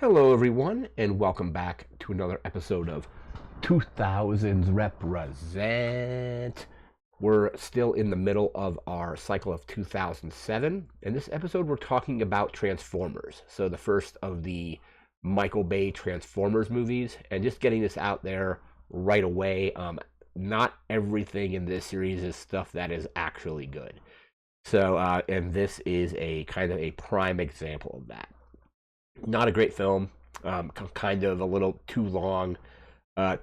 Hello, everyone, and welcome back to another episode of 2000's Represent. We're still in the middle of our cycle of 2007. In this episode, we're talking about Transformers. So, the first of the Michael Bay Transformers movies, and just getting this out there right away. Not everything in this series is stuff that is actually good. So, and this is a kind of a prime example of that. Not a great film. Kind of a little too long.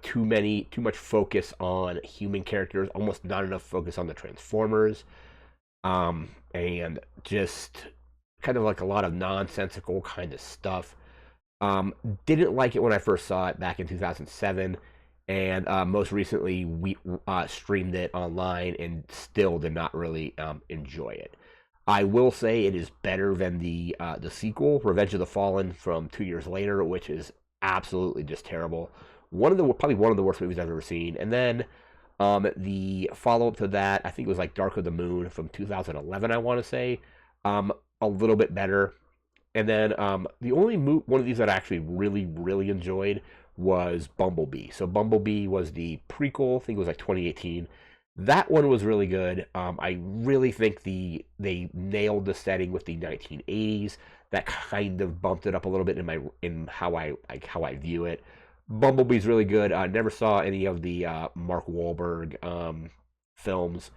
Too much focus on human characters. Almost not enough focus on the Transformers. And just kind of like a lot of nonsensical kind of stuff. Didn't like it when I first saw it back in 2007. And most recently, we streamed it online and still did not really enjoy it. I will say it is better than the sequel, Revenge of the Fallen, from 2 years later, which is absolutely just terrible. Probably one of the worst movies I've ever seen. And then the follow up to that, I think it was like Dark of the Moon from 2011. I want to say a little bit better. And then the only one of these that I actually really enjoyed was Bumblebee. So Bumblebee was the prequel. I think it was like 2018. That one was really good. I really think they nailed the setting with the 1980s. That kind of bumped it up a little bit in how I view it. Bumblebee's really good. I never saw any of the Mark Wahlberg films.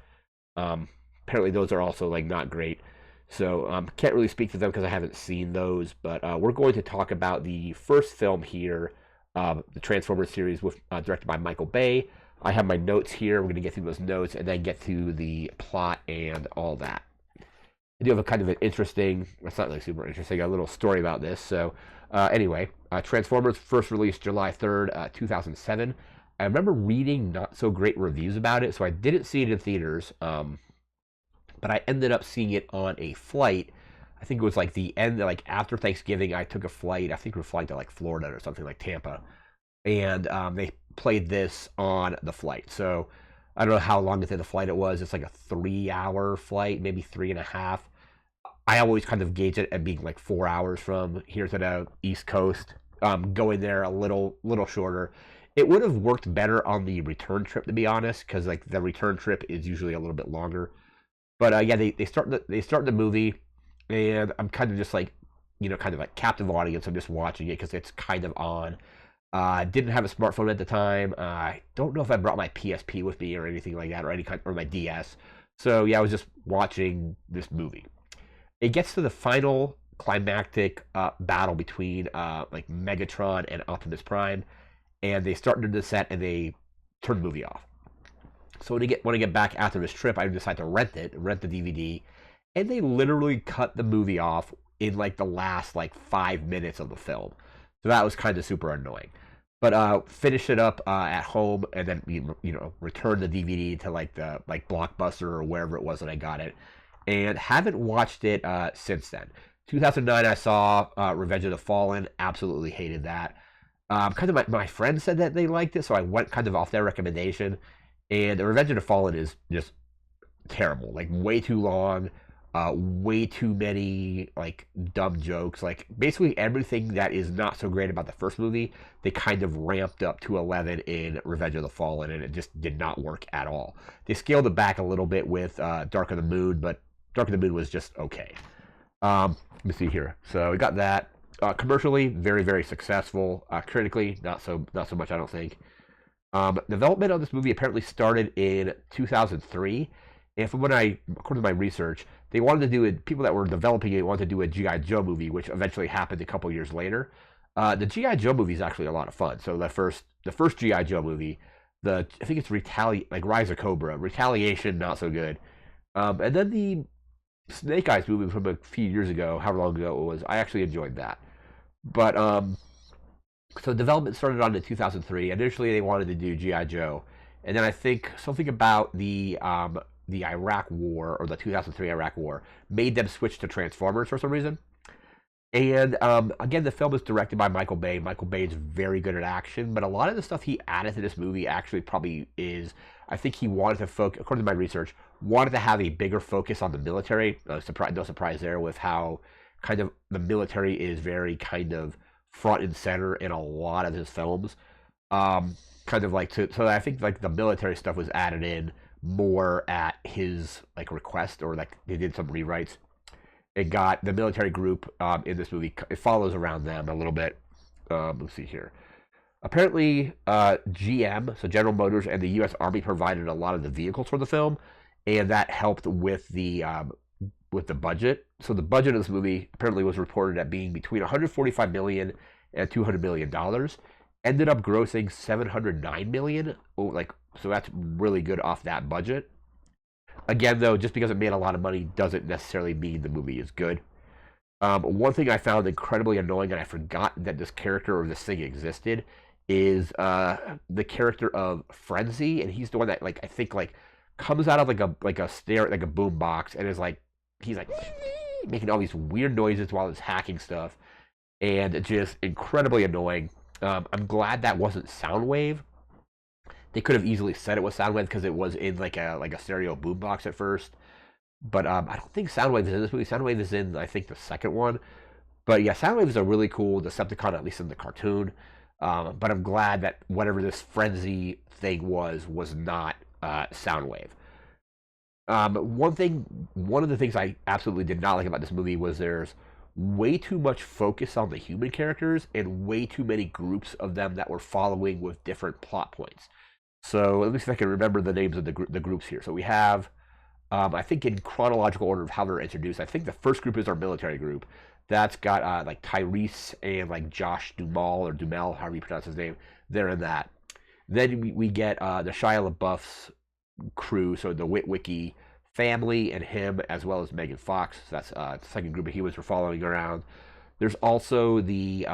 Apparently those are also like not great. So can't really speak to them because I haven't seen those. But we're going to talk about the first film here, the Transformers series, directed by Michael Bay. I have my notes here. We're going to get through those notes and then get to the plot and all that. I do have a kind of an interesting, it's not really super interesting, a little story about this. So anyway, Transformers first released July 3rd, 2007. I remember reading not so great reviews about it, so I didn't see it in theaters. But I ended up seeing it on a flight. I think it was like the end, like after Thanksgiving, I took a flight. I think we were flying to like Florida or something like Tampa. And they played this on the flight. So I don't know how long into the flight it was. It's like a 3 hour flight, maybe 3.5. I always kind of gauge it at being like 4 hours from here to the East Coast. Going there a little shorter. It would have worked better on the return trip, to be honest, because like the return trip is usually a little bit longer. But yeah, they start the movie, and I'm kind of just like, kind of like captive audience. I'm just watching it because it's kind of on. Didn't have a smartphone at the time. I don't know if I brought my PSP with me or anything like that, or my DS. So yeah, I was just watching this movie. It gets to the final climactic battle between like Megatron and Optimus Prime, and they start to descent and they turn the movie off. So when I get back after this trip, I decide to rent the DVD, and they literally cut the movie off in like the last like 5 minutes of the film. So that was kind of super annoying. But finish it up at home, and then return the DVD to like the Blockbuster or wherever it was that I got it, and haven't watched it since then. 2009, I saw Revenge of the Fallen. Absolutely hated that. Kind of my friends said that they liked it, so I went kind of off their recommendation. And the Revenge of the Fallen is just terrible. Like way too long. Way too many like dumb jokes. Like basically everything that is not so great about the first movie, they kind of ramped up to 11 in Revenge of the Fallen, and it just did not work at all. They scaled it back a little bit with Dark of the Moon, but Dark of the Moon was just okay. Let me see here. So we got that. Commercially, very successful. Critically, not so much, I don't think. Development of this movie apparently started in 2003. And from according to my research, they wanted to do it. People that were developing it wanted to do a GI Joe movie, which eventually happened a couple years later. The GI Joe movie is actually a lot of fun. So the first GI Joe movie, I think it's Rise of Cobra, Retaliation, not so good. And then the Snake Eyes movie from a few years ago, however long ago it was, I actually enjoyed that. But so development started on in 2003. Initially, they wanted to do GI Joe, and then I think something about the Iraq War, or the 2003 Iraq War, made them switch to Transformers for some reason. And again, the film is directed by Michael Bay. Michael Bay is very good at action, but a lot of the stuff he added to this movie actually probably is, I think he wanted to focus, according to my research, wanted to have a bigger focus on the military. No surprise there with how kind of the military is very kind of front and center in a lot of his films. Um, kind of like so I think like the military stuff was added in more at his like request, or like they did some rewrites. It got the military group in this movie. It follows around them a little bit. Let's see here. Apparently, GM, so General Motors, and the U.S. Army provided a lot of the vehicles for the film, and that helped with the budget. So the budget of this movie apparently was reported at being between 145 million and 200 million dollars. Ended up grossing 709 million. Oh, like so that's really good off that budget. Again, though, just because it made a lot of money doesn't necessarily mean the movie is good. One thing I found incredibly annoying, and I forgot that this character or this thing existed, is the character of Frenzy, and he's the one that like I think like comes out of like a stair like a boom box and is like he's like making all these weird noises while he's hacking stuff, and it's just incredibly annoying. I'm glad that wasn't Soundwave. They could have easily said it was Soundwave because it was in like a stereo boombox at first. But I don't think Soundwave is in this movie. Soundwave is in I think the second one. But yeah, Soundwave is a really cool Decepticon, at least in the cartoon. But I'm glad that whatever this frenzy thing was not Soundwave. One of the things I absolutely did not like about this movie was there's way too much focus on the human characters and way too many groups of them that were following with different plot points. So let me see if I can remember the names of the groups here. So we have, I think in chronological order of how they're introduced. I think the first group is our military group. That's got like Tyrese and like Josh Duhamel or Dumel, however you pronounce his name. They're in that. Then we get the Shia LaBeouf's crew, so the Witwicky family and him, as well as Megan Fox. So that's the second group of humans we're following around. There's also the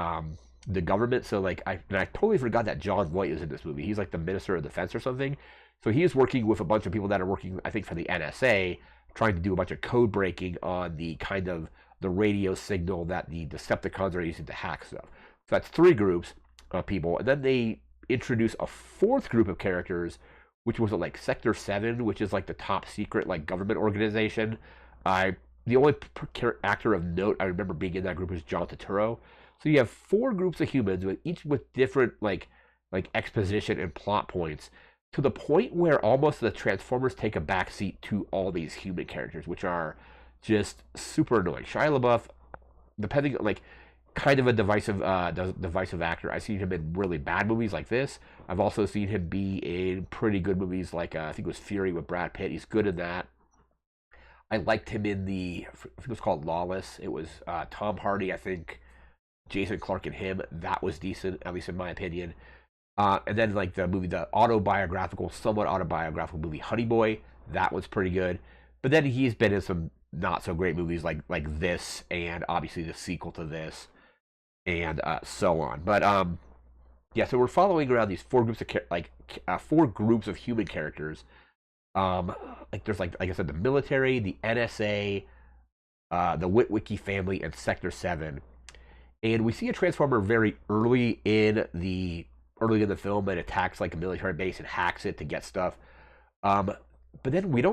government. So like I totally forgot that John Voight is in this movie. He's like the Minister of Defense or something. So he is working with a bunch of people that are working, I think, for the NSA, trying to do a bunch of code breaking on the kind of the radio signal that the Decepticons are using to hack stuff. So that's three groups of people, and then they introduce a fourth group of characters, which was like Sector 7, which is like the top secret like government organization. The only actor of note I remember being in that group was John Turturro. So you have four groups of humans with each with different like exposition and plot points, to the point where almost the Transformers take a backseat to all these human characters, which are just super annoying. Shia LaBeouf, depending like kind of a divisive actor. I've seen him in really bad movies like this. I've also seen him be in pretty good movies like I think it was Fury with Brad Pitt. He's good in that. I liked him in I think it was called Lawless. It was Tom Hardy, I think, Jason Clarke and him. That was decent, at least in my opinion. And then like the somewhat autobiographical movie Honey Boy. That was pretty good. But then he's been in some not so great movies like this, and obviously the sequel to this, and so on. But yeah, so we're following around these four groups of human characters. Like there's like I said, the military, the NSA, the Witwicky family, and Sector 7. And we see a Transformer very early in the film that attacks like a military base and hacks it to get stuff. But then we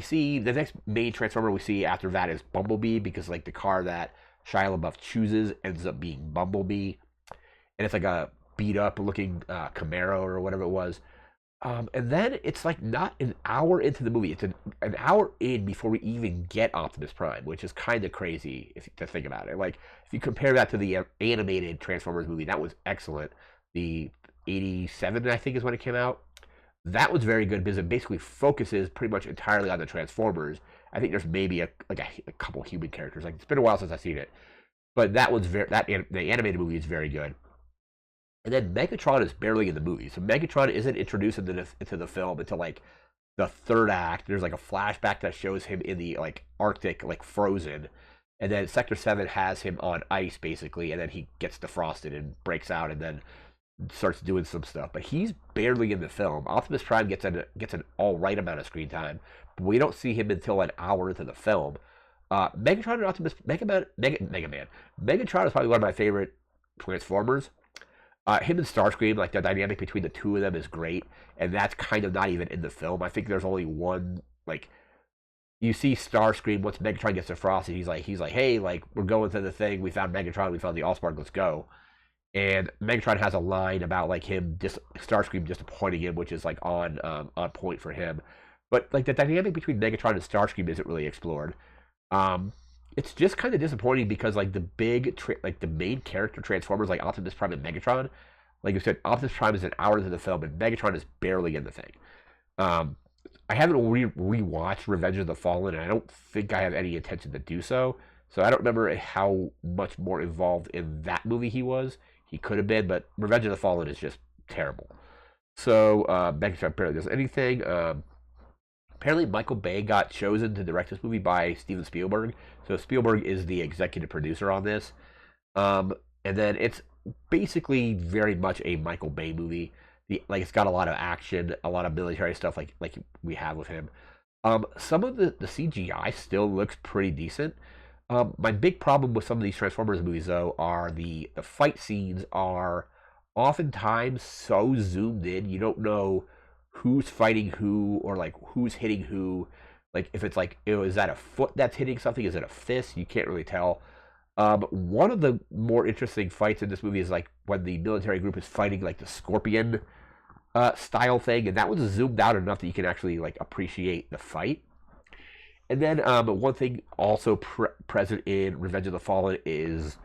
see the next main Transformer we see after that is Bumblebee, because like the car that Shia LaBeouf chooses ends up being Bumblebee, and it's like a beat up looking Camaro or whatever it was. And then it's like not an hour into the movie. It's an hour in before we even get Optimus Prime, which is kind of crazy to think about it. Like if you compare that to the animated Transformers movie, that was excellent. The 87, I think, is when it came out. That was very good because it basically focuses pretty much entirely on the Transformers. I think there's maybe a couple human characters. Like it's been a while since I've seen it, but the animated movie is very good. And then Megatron is barely in the movie, so Megatron isn't introduced into the film until like the third act. There's like a flashback that shows him in the like Arctic, like frozen, and then Sector 7 has him on ice basically, and then he gets defrosted and breaks out, and then starts doing some stuff. But he's barely in the film. Optimus Prime gets an all right amount of screen time, but we don't see him until an hour into the film. Megatron and Optimus Mega Man. Megatron is probably one of my favorite Transformers. Him and Starscream, like the dynamic between the two of them is great, and that's kind of not even in the film. I think there's only one, like, you see Starscream once Megatron gets to Frost, and he's like, hey, like we're going to the thing. We found Megatron. We found the Allspark. Let's go. And Megatron has a line about like Starscream disappointing him, which is like on point for him. But like the dynamic between Megatron and Starscream isn't really explored. Um, it's just kind of disappointing because like like the main character Transformers like Optimus Prime and Megatron, like you said, Optimus Prime is an hour into the film and Megatron is barely in the thing. Um, I haven't rewatched Revenge of the Fallen, and I don't think I have any intention to do so. So I don't remember how much more involved in that movie he was. He could have been, but Revenge of the Fallen is just terrible. So Megatron barely does anything. Apparently, Michael Bay got chosen to direct this movie by Steven Spielberg. So Spielberg is the executive producer on this. And then it's basically very much a Michael Bay movie. Like it's got a lot of action, a lot of military stuff, like we have with him. Some of the CGI still looks pretty decent. My big problem with some of these Transformers movies, though, are the fight scenes are oftentimes so zoomed in, you don't know who's fighting who or like who's hitting who. Like if it's like, is that a foot that's hitting something? Is it a fist? You can't really tell. One of the more interesting fights in this movie is like when the military group is fighting like the Scorpion style thing, and that was zoomed out enough that you can actually like appreciate the fight. And then one thing also present in Revenge of the Fallen is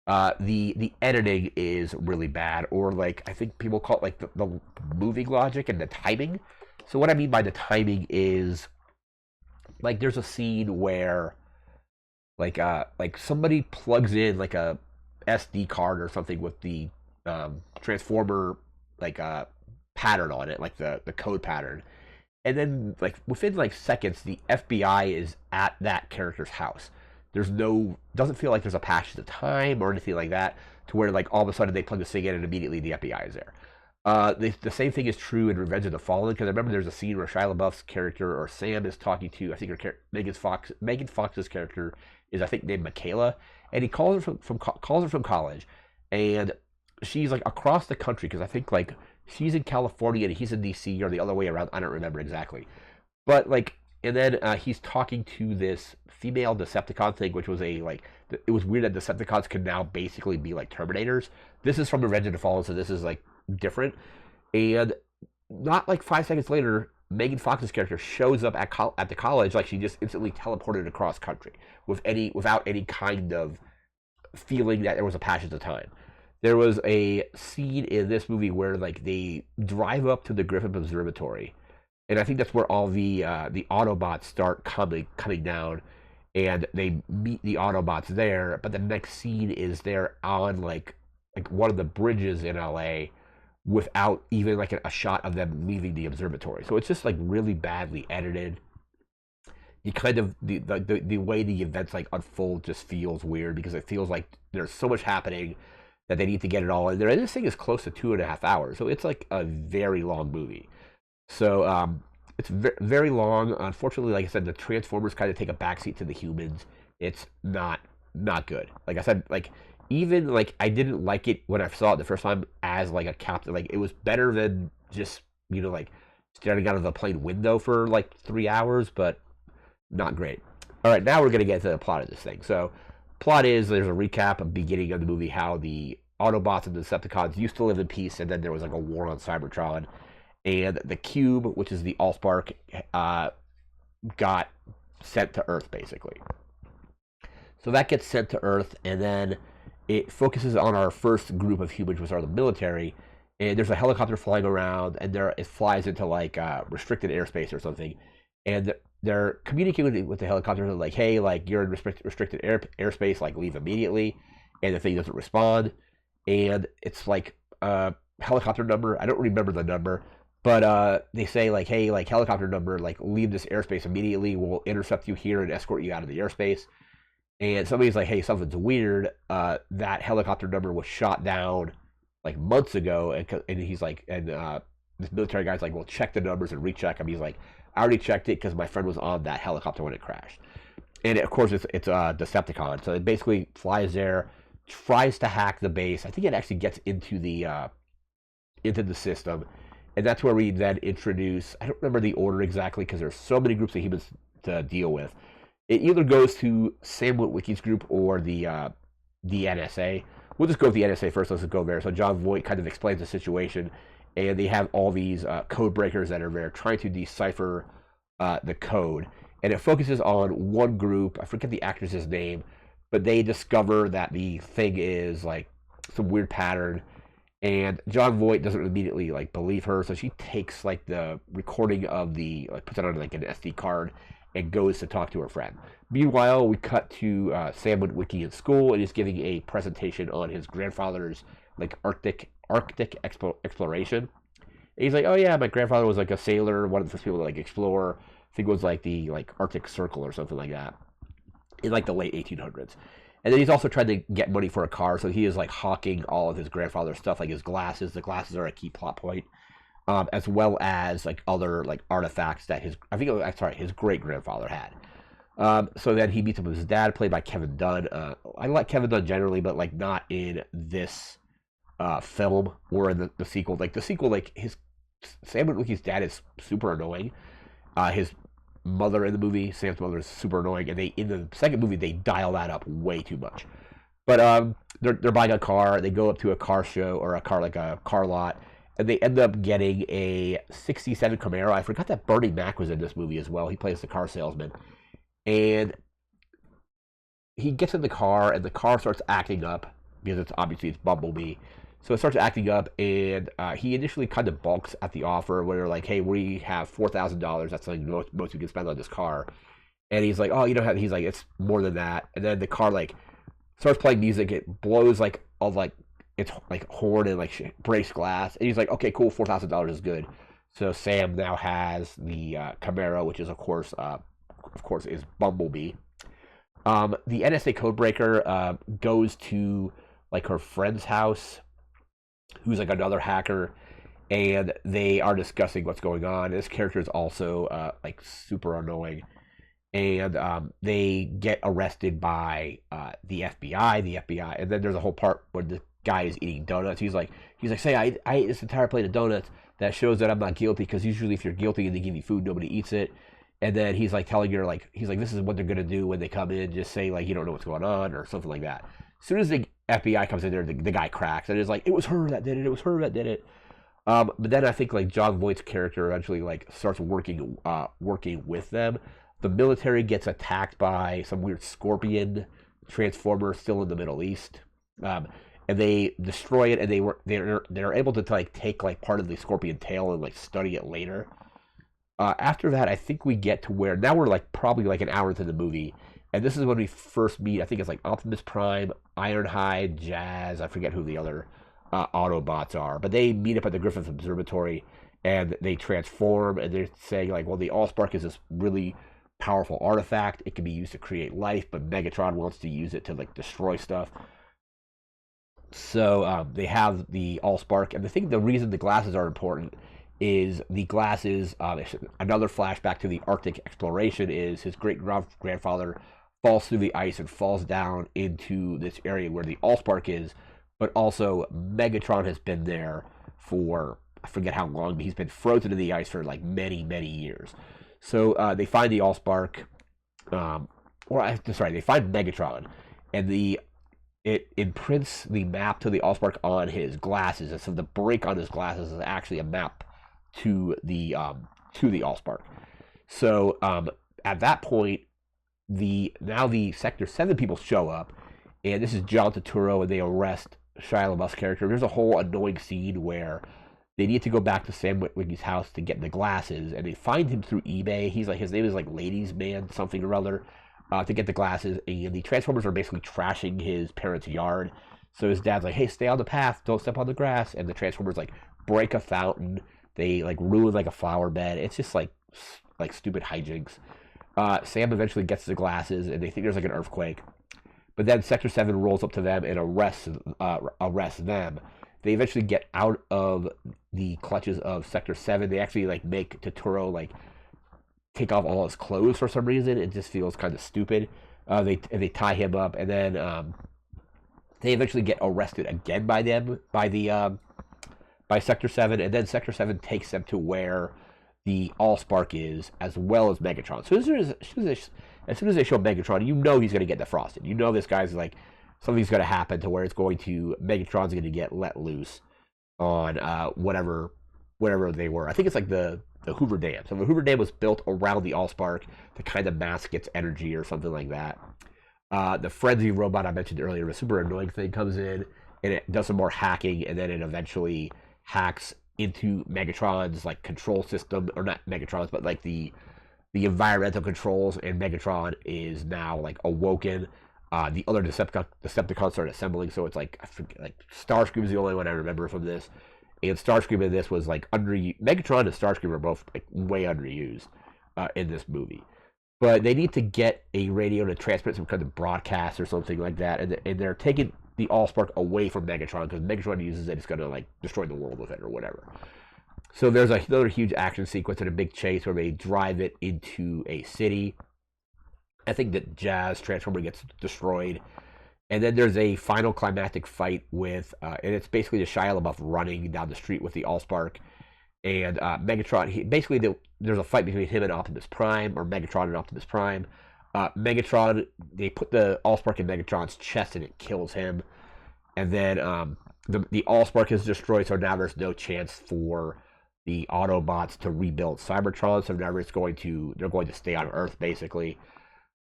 the editing is really bad, or like I think people call it like the moving logic and the timing. So what I mean by the timing is like there's a scene where like somebody plugs in like a SD card or something with the Transformer like pattern on it, like the code pattern. And then, like, within, like, seconds, the FBI is at that character's house. Doesn't feel like there's a passage of time or anything like that, to where, like, all of a sudden they plug this thing in and immediately the FBI is there. The same thing is true in Revenge of the Fallen, because I remember there's a scene where Shia LaBeouf's character, or Sam, is talking to, I think Megan Fox's character is, I think, named Michaela, and he calls her from college, and she's, like, across the country, because I think, like, she's in California and he's in DC or the other way around. I don't remember exactly. But like, and then he's talking to this female Decepticon thing, which was it was weird that Decepticons can now basically be like Terminators. This is from Revenge of the Fallen, so this is like different. And not like 5 seconds later, Megan Fox's character shows up at the college, like she just instantly teleported across country without any kind of feeling that there was a passage of time. There was a scene in this movie where like they drive up to the Griffith Observatory, and I think that's where all the Autobots start coming down, and they meet the Autobots there. But the next scene is they're on like one of the bridges in LA, without even like a shot of them leaving the observatory. So it's just like really badly edited. You kind of the way the events like unfold just feels weird because it feels like there's so much happening that they need to get it all in there. And this thing is close to 2.5 hours, so it's like a very long movie. So it's very long. Unfortunately, like I said, the Transformers kind of take a backseat to the humans. It's not good. Like I said, like even like I didn't like it when I saw it the first time as like a captain. Like it was better than just like staring out of the plane window for like 3 hours, but not great. All right, now we're gonna get to the plot of this thing. So plot is there's a recap of the beginning of the movie, how the Autobots and the Decepticons used to live in peace, and then there was like a war on Cybertron, and the Cube, which is the Allspark, got sent to Earth basically. So that gets sent to Earth, and then it focuses on our first group of humans, which are the military. And there's a helicopter flying around, and it flies into like restricted airspace or something, and they're communicating with the helicopter like, hey, like you're in restricted airspace, like leave immediately. And the thing doesn't respond, and it's like a helicopter number. I don't remember the number, but they say like, hey, like helicopter number, like leave this airspace immediately. We'll intercept you here and escort you out of the airspace. And somebody's like, hey, something's weird. That helicopter number was shot down like months ago, and he's like, and this military guy's like, well, check the numbers and recheck them. He's like, I already checked it because my friend was on that helicopter when it crashed. And of course, it's a Decepticon. So it basically flies there, tries to hack the base. I think it actually gets into the system. And that's where we then introduce, I don't remember the order exactly because there's so many groups of humans to deal with. It either goes to Sam Witwicky's group or the NSA. We'll just go with the NSA first. Let's just go there. So John Voight kind of explains the situation, and they have all these code breakers that are there trying to decipher the code. And it focuses on one group. I forget the actress's name, but they discover that the thing is like some weird pattern. And John Voight doesn't immediately like believe her, so she takes like the recording of the puts it on like an SD card and goes to talk to her friend. Meanwhile, we cut to Sam Witwicky in school, and he's giving a presentation on his grandfather's like Arctic exploration. And he's like, "Oh yeah, my grandfather was like a sailor, one of the first people to like explore. I think it was like the like Arctic Circle or something like that in like the late 1800s." And then he's also trying to get money for a car, so he is like hawking all of his grandfather's stuff, like his glasses. The glasses are a key plot point, as well as like other like artifacts that his great grandfather had. So then he meets up with his dad, played by Kevin Dunn. I like Kevin Dunn generally, but like not in this film or in the sequel. Like the sequel, like Sam Witwicky's dad is super annoying. His mother in the movie, Sam's mother, is super annoying, and in the second movie they dial that up way too much. But they're buying a car. They go up to a car show or a car lot, and they end up getting a '67 Camaro. I forgot that Bernie Mac was in this movie as well. He plays the car salesman, and he gets in the car, and the car starts acting up because it's Bumblebee. So it starts acting up, and he initially kind of balks at the offer where they're like, "Hey, we have $4,000. That's like most you can spend on this car." And he's like, "Oh, you don't have." He's like, "It's more than that." And then the car like starts playing music. It blows like all like its like horn and like breaks glass. And he's like, "Okay, cool. $4,000 is good." So Sam now has the Camaro, which is of course is Bumblebee. The NSA codebreaker goes to like her friend's house, who's like another hacker, and they are discussing what's going on. This character is also like super annoying, and they get arrested by the FBI. And then there's a whole part where the guy is eating donuts. He's like, "Say, I ate this entire plate of donuts. That shows that I'm not guilty, because usually if you're guilty and they give you food, nobody eats it." And then he's like telling her like, "This is what they're gonna do when they come in. Just say like you don't know what's going on or something like that." As soon as the FBI comes in there, the guy cracks and is like, "It was her that did it. It was her that did it." But then I think like John Voight's character eventually like starts working with them. The military gets attacked by some weird scorpion transformer still in the Middle East, and they destroy it. And they're able to like take like part of the scorpion tail and like study it later. After that, I think we get to where now we're like probably like an hour into the movie. And this is when we first meet, I think it's like Optimus Prime, Ironhide, Jazz, I forget who the other Autobots are. But they meet up at the Griffith Observatory, and they transform, and they're saying like, well, the Allspark is this really powerful artifact. It can be used to create life, but Megatron wants to use it to like destroy stuff. So they have the Allspark, and the reason the glasses are important is the glasses, another flashback to the Arctic exploration, is his great-grandfather falls through the ice and falls down into this area where the Allspark is, but also Megatron has been there for, I forget how long, but he's been frozen in the ice for like many, many years. So they find the Allspark, they find Megatron, and it imprints the map to the Allspark on his glasses, and so the break on his glasses is actually a map to the Allspark. So at that point, the Sector 7 people show up, and this is John Turturro, and they arrest Shia LaBeouf's character. There's a whole annoying scene where they need to go back to Sam Witwicky's house to get the glasses, and they find him through eBay. He's like, his name is like Ladies Man something or other, to get the glasses, and the Transformers are basically trashing his parents' yard. So his dad's like, "Hey, stay on the path, don't step on the grass," and the Transformers like break a fountain. They like ruin like a flower bed. It's just like stupid hijinks. Sam eventually gets the glasses, and they think there's like an earthquake. But then Sector 7 rolls up to them and arrests them. They eventually get out of the clutches of Sector 7. They actually like make Turturro like take off all his clothes for some reason. It just feels kind of stupid. They tie him up, and then they eventually get arrested again by Sector 7, and then Sector 7 takes them to where the Allspark is, as well as Megatron. So as soon as they show Megatron, you know he's going to get defrosted. You know this guy's like, something's going to happen to where it's going to, Megatron's going to get let loose on whatever they were. I think it's like the Hoover Dam. So the Hoover Dam was built around the Allspark to kind of mask its energy or something like that. The Frenzy robot I mentioned earlier, a super annoying thing, comes in and it does some more hacking, and then it eventually hacks into Megatron's like control system, or not Megatron's, but like the environmental controls, and Megatron is now like awoken. The other Decepticons start assembling, so it's like, I forget, like Starscream's the only one I remember from this, and Starscream in this was like Megatron and Starscream are both like way underused in this movie. But they need to get a radio to transmit some kind of broadcast or something like that, and they're taking the Allspark away from Megatron, because Megatron uses it, it's going to like destroy the world with it or whatever. So there's another huge action sequence and a big chase where they drive it into a city. I think that Jazz Transformer gets destroyed, and then there's a final climactic fight with, and it's basically just Shia LaBeouf running down the street with the Allspark, and Megatron. There's a fight between him and Optimus Prime, or Megatron and Optimus Prime. Megatron, they put the Allspark in Megatron's chest and it kills him, and then the Allspark is destroyed. So now there's no chance for the Autobots to rebuild Cybertron. So now they're going to stay on Earth basically.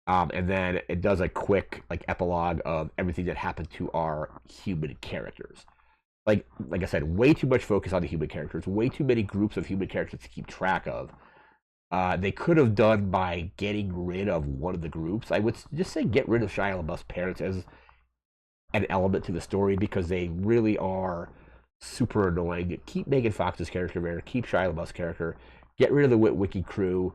And then it does a quick like epilogue of everything that happened to our human characters. Like I said, way too much focus on the human characters, way too many groups of human characters to keep track of. They could have done by getting rid of one of the groups. I would just say get rid of Shia LaBeouf's parents as an element to the story, because they really are super annoying. Keep Megan Fox's character there, keep Shia LaBeouf's character, get rid of the Witwicky crew.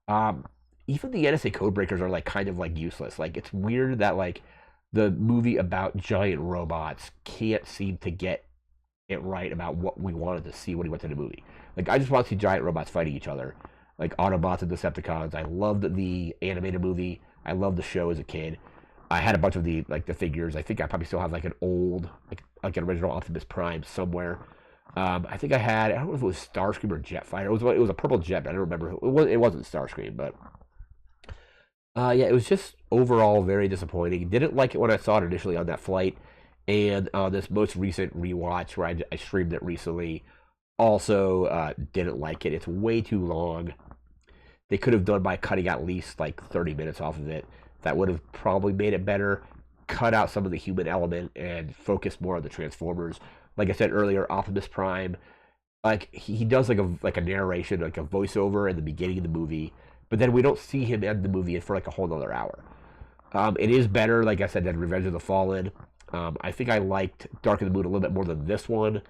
Even the NSA Codebreakers are like kind of like useless. Like, it's weird that like the movie about giant robots can't seem to get it right about what we wanted to see when we went to the movie. Like, I just want to see giant robots fighting each other, like Autobots and Decepticons. I loved the animated movie. I loved the show as a kid. I had a bunch of the figures. I think I probably still have like an old like an original Optimus Prime somewhere. I think I don't know if it was Starscream or Jetfighter. It was a purple jet, but I don't remember. It wasn't Starscream, but yeah, it was just overall very disappointing. Didn't like it when I saw it initially on that flight, and on this most recent rewatch where I streamed it recently, also didn't like it. It's way too long. They could have done by cutting at least like 30 minutes off of it. That would have probably made it better. Cut out some of the human element and focus more on the Transformers. Like I said earlier, Optimus Prime, like he does like a narration, like a voiceover in the beginning of the movie, but then we don't see him end the movie for like a whole other hour. It is better, like I said, than Revenge of the Fallen. I think I liked Dark of the Moon a little bit more than this one.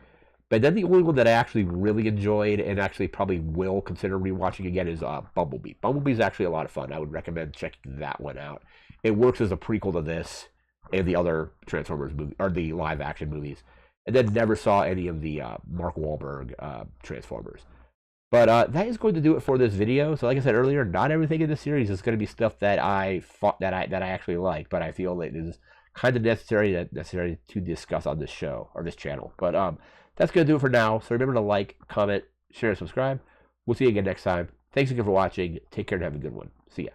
But then the only one that I actually really enjoyed and actually probably will consider rewatching again is Bumblebee. Bumblebee is actually a lot of fun. I would recommend checking that one out. It works as a prequel to this and the other Transformers movie, or the live action movies. And then never saw any of the Mark Wahlberg Transformers. But that is going to do it for this video. So like I said earlier, not everything in this series is going to be stuff that I actually like, but I feel it is kind of necessary to discuss on this show or this channel. But that's going to do it for now. So remember to like, comment, share, and subscribe. We'll see you again next time. Thanks again for watching. Take care and have a good one. See ya.